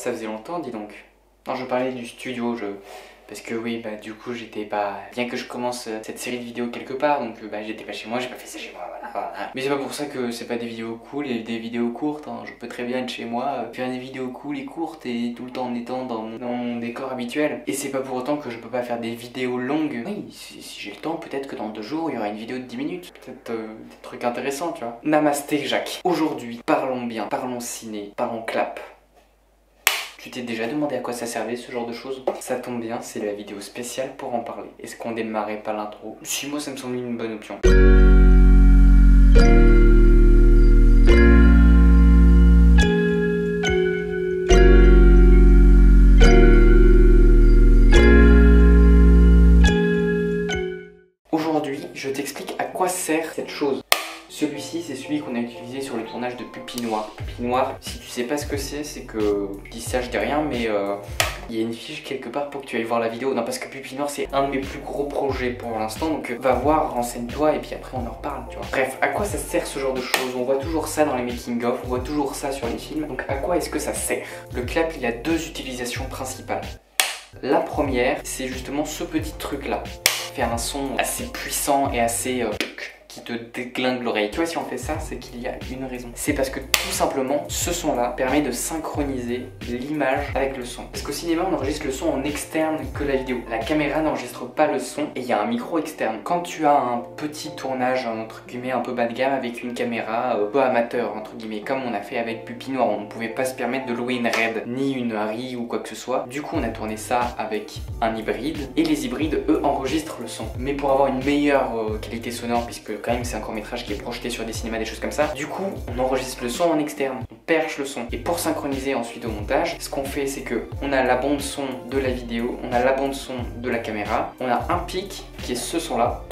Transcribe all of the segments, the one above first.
Ça faisait longtemps, dis donc. Non, je parlais du studio, parce que oui, bah du coup j'étais pas... Bien que je commence cette série de vidéos quelque part, donc bah j'étais pas chez moi, j'ai pas fait ça chez moi, voilà. Mais c'est pas pour ça que c'est pas des vidéos cool et des vidéos courtes, hein. Je peux très bien être chez moi, faire des vidéos cool et courtes et tout le temps en étant dans mon décor habituel. Et c'est pas pour autant que je peux pas faire des vidéos longues. Oui, si j'ai le temps, peut-être que dans 2 jours il y aura une vidéo de 10 minutes. Peut-être des trucs intéressants, tu vois. Namasté Jacques. Aujourd'hui, parlons bien, parlons ciné, parlons clap. Tu t'es déjà demandé à quoi ça servait ce genre de choses? Ça tombe bien, c'est la vidéo spéciale pour en parler. Est-ce qu'on démarrait pas l'intro? Si, moi ça me semble une bonne option. Aujourd'hui, je t'explique à quoi sert cette chose. Celui-ci, c'est celui qu'on a utilisé sur le tournage de Pupille Noire. Pupille Noire, si tu sais pas ce que c'est que... Je dis ça, je dis rien, mais il y a une fiche quelque part pour que tu ailles voir la vidéo. Non, parce que Pupille Noire, c'est un de mes plus gros projets pour l'instant, donc va voir, renseigne-toi, et puis après on en reparle, tu vois. Bref, à quoi ça sert ce genre de choses? On voit toujours ça dans les making-of, on voit toujours ça sur les films, donc à quoi est-ce que ça sert? Le clap, il a 2 utilisations principales. La première, c'est justement ce petit truc-là. Faire un son assez puissant et assez... qui te déglingue l'oreille. Tu vois, si on fait ça, c'est qu'il y a une raison. C'est parce que tout simplement, ce son-là permet de synchroniser l'image avec le son. Parce qu'au cinéma, on enregistre le son en externe que la vidéo. La caméra n'enregistre pas le son et il y a un micro externe. Quand tu as un petit tournage, entre guillemets, un peu bas de gamme avec une caméra un peu amateur, entre guillemets, comme on a fait avec Pupille Noire, on ne pouvait pas se permettre de louer une Red, ni une Harry ou quoi que ce soit. Du coup, on a tourné ça avec un hybride et les hybrides, eux, enregistrent le son. Mais pour avoir une meilleure qualité sonore, puisque quand même c'est un court-métrage qui est projeté sur des cinémas, des choses comme ça. Du coup, on enregistre le son en externe, on perche le son. Et pour synchroniser ensuite au montage, ce qu'on fait, c'est que on a la bande son de la vidéo, on a la bande son de la caméra, on a un pic qui est ce son-là,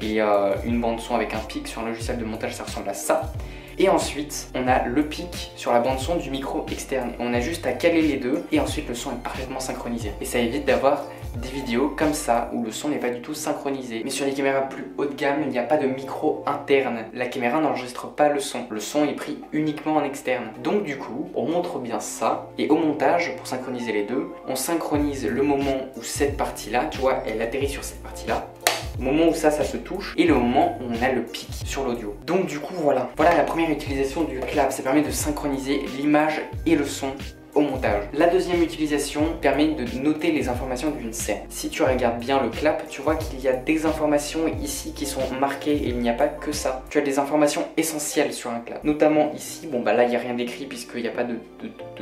et une bande son avec un pic sur un logiciel de montage, ça ressemble à ça. Et ensuite, on a le pic sur la bande son du micro externe. On a juste à caler les deux et ensuite le son est parfaitement synchronisé. Et ça évite d'avoir des vidéos comme ça où le son n'est pas du tout synchronisé. Mais sur les caméras plus haut de gamme, il n'y a pas de micro interne. La caméra n'enregistre pas le son. Le son est pris uniquement en externe. Donc du coup, on montre bien ça. Et au montage, pour synchroniser les deux, on synchronise le moment où cette partie-là, tu vois, elle atterrit sur cette partie-là. Le moment où ça se touche et le moment où on a le pic sur l'audio. Donc du coup voilà la première utilisation du clap, ça permet de synchroniser l'image et le son au montage. La deuxième utilisation permet de noter les informations d'une scène. Si tu regardes bien le clap, tu vois qu'il y a des informations ici qui sont marquées et il n'y a pas que ça. Tu as des informations essentielles sur un clap. Notamment ici, bon bah là il n'y a rien d'écrit puisqu'il n'y a pas de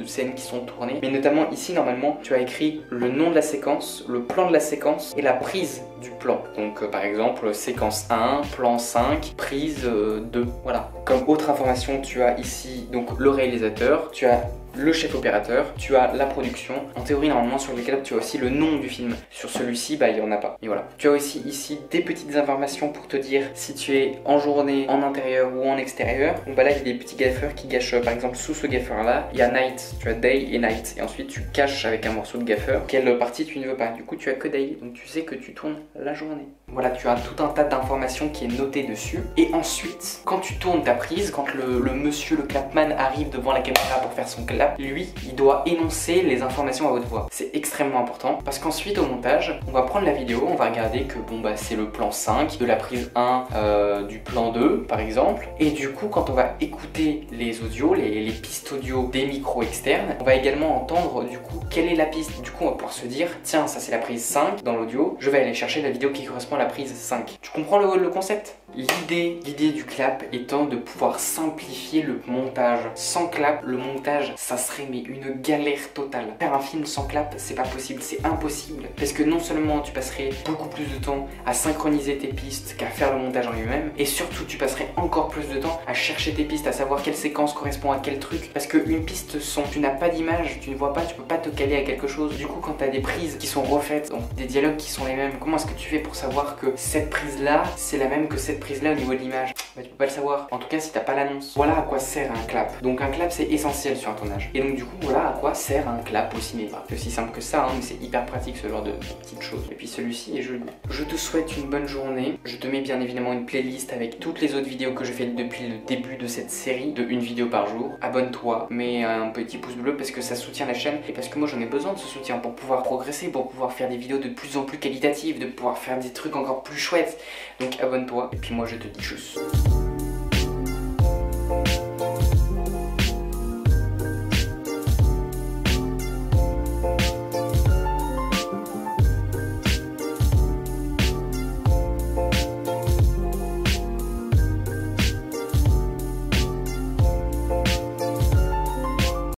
scènes qui sont tournées. Mais notamment ici, normalement, tu as écrit le nom de la séquence, le plan de la séquence et la prise du plan. Donc par exemple, séquence 1, plan 5, prise 2. Voilà. Comme autre information, tu as ici donc le réalisateur, tu as le chef opérateur, tu as la production. En théorie, normalement, sur le clap, tu as aussi le nom du film. Sur celui-ci, bah, il n'y en a pas. Et voilà. Tu as aussi ici des petites informations pour te dire si tu es en journée, en intérieur ou en extérieur. Donc bah là, il y a des petits gaffeurs qui gâchent. Par exemple, sous ce gaffeur-là, il y a night. Tu as day et night. Et ensuite, tu caches avec un morceau de gaffeur quelle partie tu ne veux pas. Du coup, tu as que day. Donc tu sais que tu tournes la journée. Voilà, tu as tout un tas d'informations qui est noté dessus. Et ensuite, quand tu tournes ta prise, quand le monsieur, le clapman arrive devant la caméra pour faire son clap, lui, il doit énoncer les informations à haute voix. C'est extrêmement important parce qu'ensuite au montage, on va prendre la vidéo, on va regarder que bon bah c'est le plan 5 de la prise 1 du plan 2 par exemple. Et du coup, quand on va écouter les audios, les pistes audio des micros externes, on va également entendre du coup quelle est la piste. Du coup, on va pouvoir se dire tiens, ça c'est la prise 5 dans l'audio, je vais aller chercher la vidéo qui correspond à la prise 5. Tu comprends le concept? L'idée du clap étant de pouvoir simplifier le montage. Sans clap, le montage, ça serait mais une galère totale. Faire un film sans clap, c'est pas possible, c'est impossible. Parce que non seulement tu passerais beaucoup plus de temps à synchroniser tes pistes qu'à faire le montage en lui-même, et surtout tu passerais encore plus de temps à chercher tes pistes, à savoir quelle séquence correspond à quel truc. Parce qu'une piste son, tu n'as pas d'image, tu ne vois pas, tu peux pas te caler à quelque chose. Du coup, quand tu as des prises qui sont refaites, donc des dialogues qui sont les mêmes, comment est-ce que tu fais pour savoir que cette prise-là, c'est la même que cette prise surprise là au niveau de l'image. Bah, tu peux pas le savoir. En tout cas, si t'as pas l'annonce. Voilà à quoi sert un clap. Donc un clap, c'est essentiel sur un tournage. Et donc du coup, voilà à quoi sert un clap au cinéma. C'est aussi simple que ça, hein, mais c'est hyper pratique ce genre de petites choses. Et puis celui-ci est joli. Je te souhaite une bonne journée. Je te mets bien évidemment une playlist avec toutes les autres vidéos que je fais depuis le début de cette série de une vidéo par jour. Abonne-toi, mets un petit pouce bleu parce que ça soutient la chaîne et parce que moi j'en ai besoin de ce soutien pour pouvoir progresser, pour pouvoir faire des vidéos de plus en plus qualitatives, de pouvoir faire des trucs encore plus chouettes. Donc abonne-toi et puis moi je te dis tchuss.